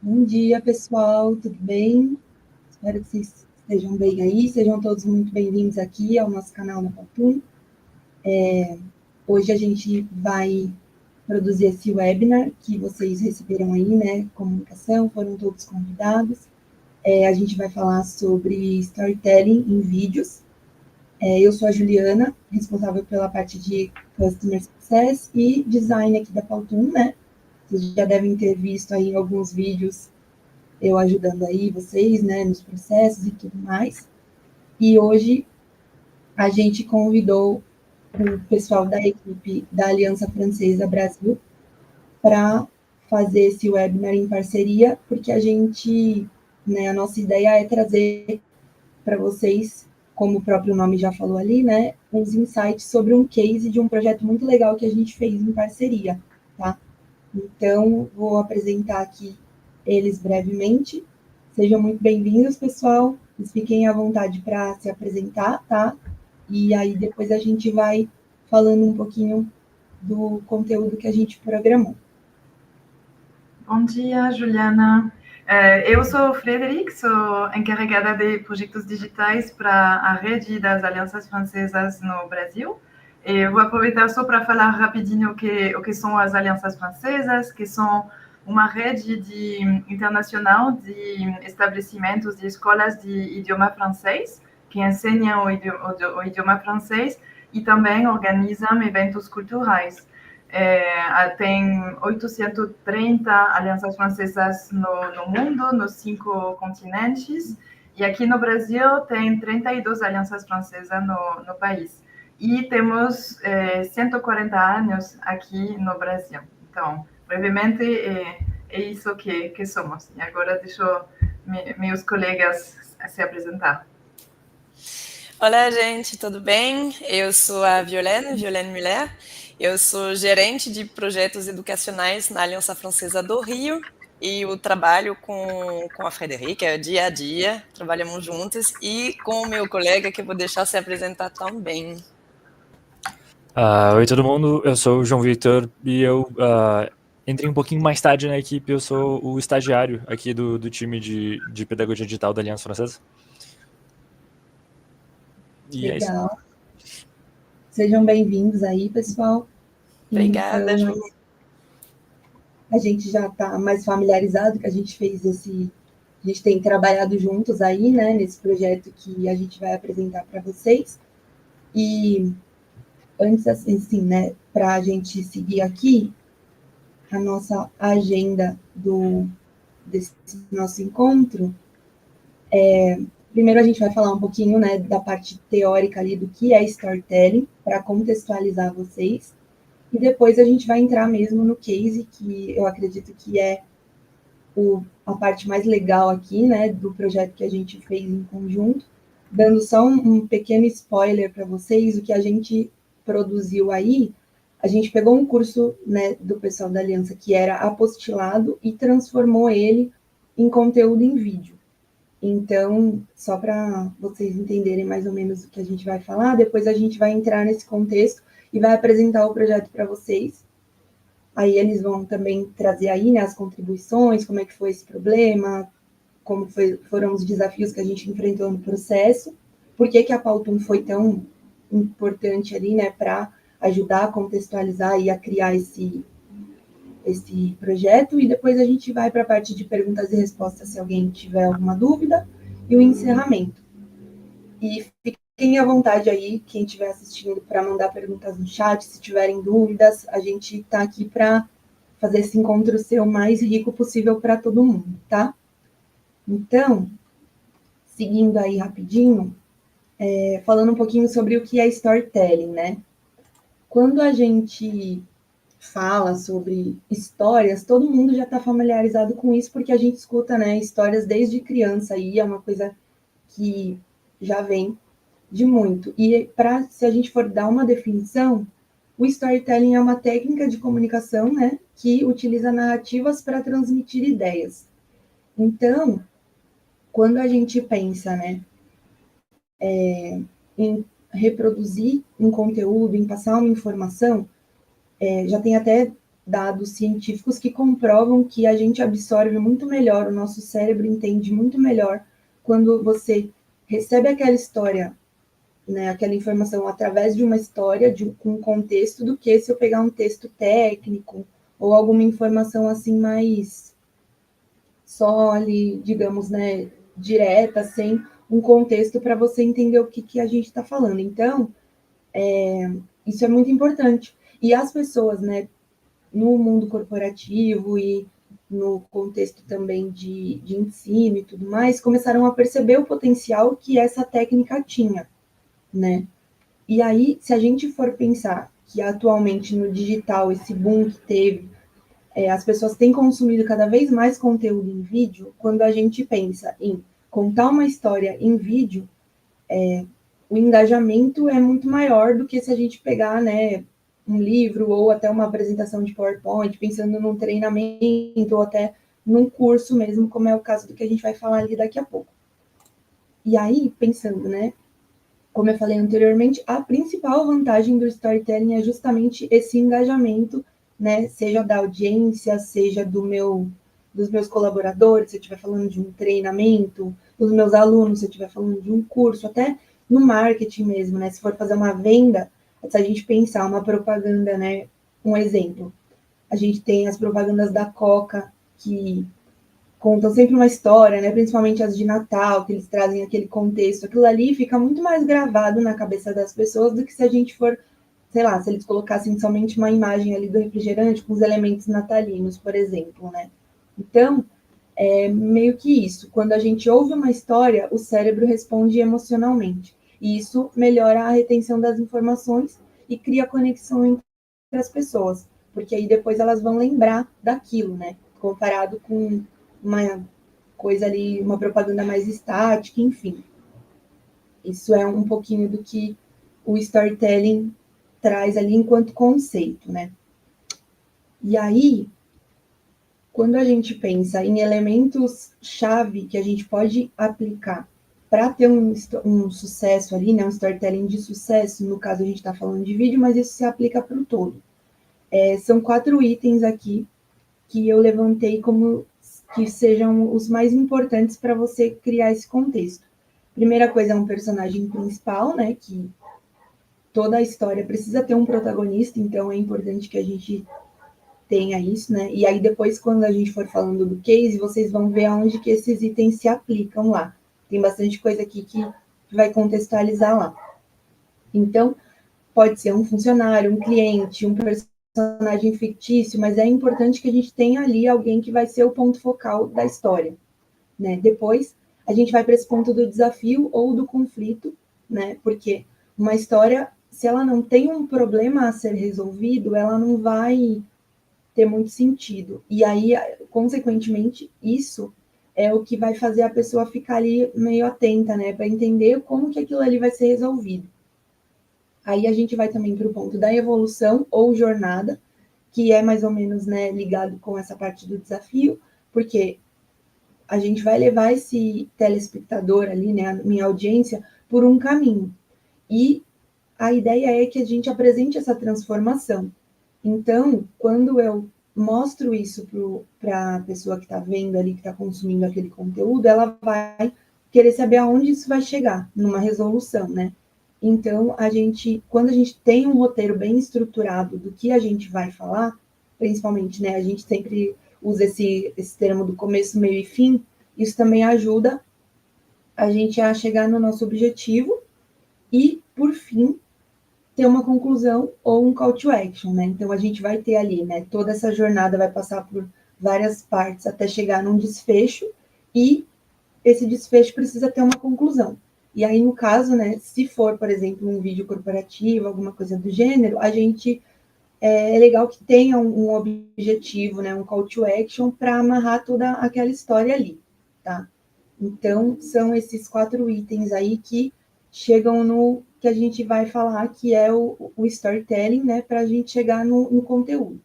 Bom dia, pessoal, tudo bem? Espero que vocês estejam bem aí, sejam todos muito bem-vindos aqui ao nosso canal na Patum. Hoje a gente vai produzir esse webinar que vocês receberam aí, né? Comunicação, foram todos convidados. A gente vai falar sobre storytelling em vídeos. Eu sou a Juliana, responsável pela parte de Customer Success e Design aqui da Patum, né? Vocês já devem ter visto aí alguns vídeos eu ajudando aí vocês, né, nos processos e tudo mais. E hoje a gente convidou o pessoal da equipe da Aliança Francesa Brasil para fazer esse webinar em parceria, porque a gente, né, a nossa ideia é trazer para vocês, como o próprio nome já falou ali, né, uns insights sobre um case de um projeto muito legal que a gente fez em parceria, tá? Então, vou apresentar aqui eles brevemente. Sejam muito bem-vindos, pessoal. Fiquem à vontade para se apresentar, tá? E aí depois a gente vai falando um pouquinho do conteúdo que a gente programou. Bom dia, Juliana. Eu sou Frederic, sou encarregada de projetos digitais para a rede das alianças francesas no Brasil. Eu vou aproveitar só para falar rapidinho o que são as alianças francesas, que são uma rede internacional de estabelecimentos de escolas de idioma francês, que ensinam o idioma francês e também organizam eventos culturais. Tem 830 alianças francesas no mundo, nos 5 continentes, e aqui no Brasil tem 32 alianças francesas no país. E temos 140 anos aqui no Brasil. Então, brevemente, é isso que somos. E agora deixo meus colegas se apresentar. Olá, gente, tudo bem? Eu sou a Violaine Muller. Eu sou gerente de projetos educacionais na Aliança Francesa do Rio e eu trabalho com a Frederica dia a dia, trabalhamos juntos e com o meu colega que eu vou deixar se apresentar também. Oi, todo mundo. Eu sou o João Victor e eu entrei um pouquinho mais tarde na equipe. Eu sou o estagiário aqui do time de pedagogia digital da Aliança Francesa. E legal. É isso. Sejam bem-vindos aí, pessoal. Obrigada, então, Ju. A gente já está mais familiarizado que a gente fez a gente tem trabalhado juntos aí, né, nesse projeto que a gente vai apresentar para vocês. E antes, assim, né, para a gente seguir aqui a nossa agenda desse nosso encontro, primeiro a gente vai falar um pouquinho, né, da parte teórica ali do que é storytelling, para contextualizar vocês, e depois a gente vai entrar mesmo no case, que eu acredito que é a parte mais legal aqui, né, do projeto que a gente fez em conjunto, dando só um pequeno spoiler para vocês, o que a gente produziu aí, a gente pegou um curso, né, do pessoal da Aliança que era apostilado e transformou ele em conteúdo em vídeo. Então, só para vocês entenderem mais ou menos o que a gente vai falar, depois a gente vai entrar nesse contexto e vai apresentar o projeto para vocês. Aí eles vão também trazer aí, né, as contribuições, como é que foi esse problema, como foram os desafios que a gente enfrentou no processo, por que a Pautum foi tão importante ali, né, para ajudar a contextualizar e a criar esse projeto, e depois a gente vai para a parte de perguntas e respostas, se alguém tiver alguma dúvida, e o encerramento. E fiquem à vontade aí, quem estiver assistindo, para mandar perguntas no chat, se tiverem dúvidas, a gente está aqui para fazer esse encontro ser o mais rico possível para todo mundo, tá? Então, seguindo aí rapidinho, falando um pouquinho sobre o que é storytelling, né? Quando a gente fala sobre histórias, todo mundo já está familiarizado com isso, porque a gente escuta, né, histórias desde criança, e é uma coisa que já vem de muito. E se a gente for dar uma definição, o storytelling é uma técnica de comunicação, né, que utiliza narrativas para transmitir ideias. Então, quando a gente pensa, né, em reproduzir um conteúdo, em passar uma informação, já tem até dados científicos que comprovam que a gente absorve muito melhor, o nosso cérebro entende muito melhor quando você recebe aquela história, né, aquela informação através de uma história, com um contexto, do que se eu pegar um texto técnico ou alguma informação assim mais só ali, digamos, né, direta, sem um contexto para você entender o que a gente está falando. Então, isso é muito importante. E as pessoas, né, no mundo corporativo e no contexto também de ensino e tudo mais, começaram a perceber o potencial que essa técnica tinha, né? E aí, se a gente for pensar que atualmente no digital, esse boom que teve, as pessoas têm consumido cada vez mais conteúdo em vídeo, quando a gente pensa em contar uma história em vídeo, o engajamento é muito maior do que se a gente pegar, né, um livro ou até uma apresentação de PowerPoint, pensando num treinamento ou até num curso mesmo, como é o caso do que a gente vai falar ali daqui a pouco. E aí, pensando, né, como eu falei anteriormente, a principal vantagem do storytelling é justamente esse engajamento, né, seja da audiência, seja dos meus colaboradores, se eu estiver falando de um treinamento, dos meus alunos, se eu estiver falando de um curso, até no marketing mesmo, né, se for fazer uma venda, se a gente pensar uma propaganda, né, um exemplo, a gente tem as propagandas da Coca, que contam sempre uma história, né? Principalmente as de Natal, que eles trazem aquele contexto. Aquilo ali fica muito mais gravado na cabeça das pessoas do que se a gente for, sei lá, se eles colocassem somente uma imagem ali do refrigerante com os elementos natalinos, por exemplo, né? Então, é meio que isso. Quando a gente ouve uma história, o cérebro responde emocionalmente. E isso melhora a retenção das informações e cria conexão entre as pessoas, porque aí depois elas vão lembrar daquilo, né? Comparado com uma coisa ali, uma propaganda mais estática, enfim. Isso é um pouquinho do que o storytelling traz ali enquanto conceito, né? E aí, quando a gente pensa em elementos-chave que a gente pode aplicar para ter um sucesso ali, né, um storytelling de sucesso, no caso a gente está falando de vídeo, mas isso se aplica para o todo. São 4 itens aqui que eu levantei como que sejam os mais importantes para você criar esse contexto. Primeira coisa é um personagem principal, né, que toda a história precisa ter um protagonista, então é importante que a gente tenha isso, né? E aí depois, quando a gente for falando do case, vocês vão ver aonde que esses itens se aplicam lá. Tem bastante coisa aqui que vai contextualizar lá. Então, pode ser um funcionário, um cliente, um personagem fictício, mas é importante que a gente tenha ali alguém que vai ser o ponto focal da história, né? Depois, a gente vai para esse ponto do desafio ou do conflito, né? Porque uma história, se ela não tem um problema a ser resolvido, ela não vai ter muito sentido. E aí, consequentemente, isso é o que vai fazer a pessoa ficar ali meio atenta, né? Para entender como que aquilo ali vai ser resolvido. Aí a gente vai também para o ponto da evolução ou jornada, que é mais ou menos, né, ligado com essa parte do desafio, porque a gente vai levar esse telespectador ali, né, a minha audiência, por um caminho. E a ideia é que a gente apresente essa transformação. Então, quando eu mostro isso para a pessoa que está vendo ali, que está consumindo aquele conteúdo, ela vai querer saber aonde isso vai chegar, numa resolução, né? Então, quando a gente tem um roteiro bem estruturado do que a gente vai falar, principalmente, né, a gente sempre usa esse termo do começo, meio e fim, isso também ajuda a gente a chegar no nosso objetivo e, por fim, ter uma conclusão ou um call to action, né? Então, a gente vai ter ali, né, toda essa jornada vai passar por várias partes até chegar num desfecho e esse desfecho precisa ter uma conclusão. E aí, no caso, né, se for, por exemplo, um vídeo corporativo, alguma coisa do gênero, a gente é legal que tenha um objetivo, né, um call to action para amarrar toda aquela história ali, tá? Então, são esses 4 itens aí que chegam no que a gente vai falar, que é o storytelling, né, para a gente chegar no conteúdo.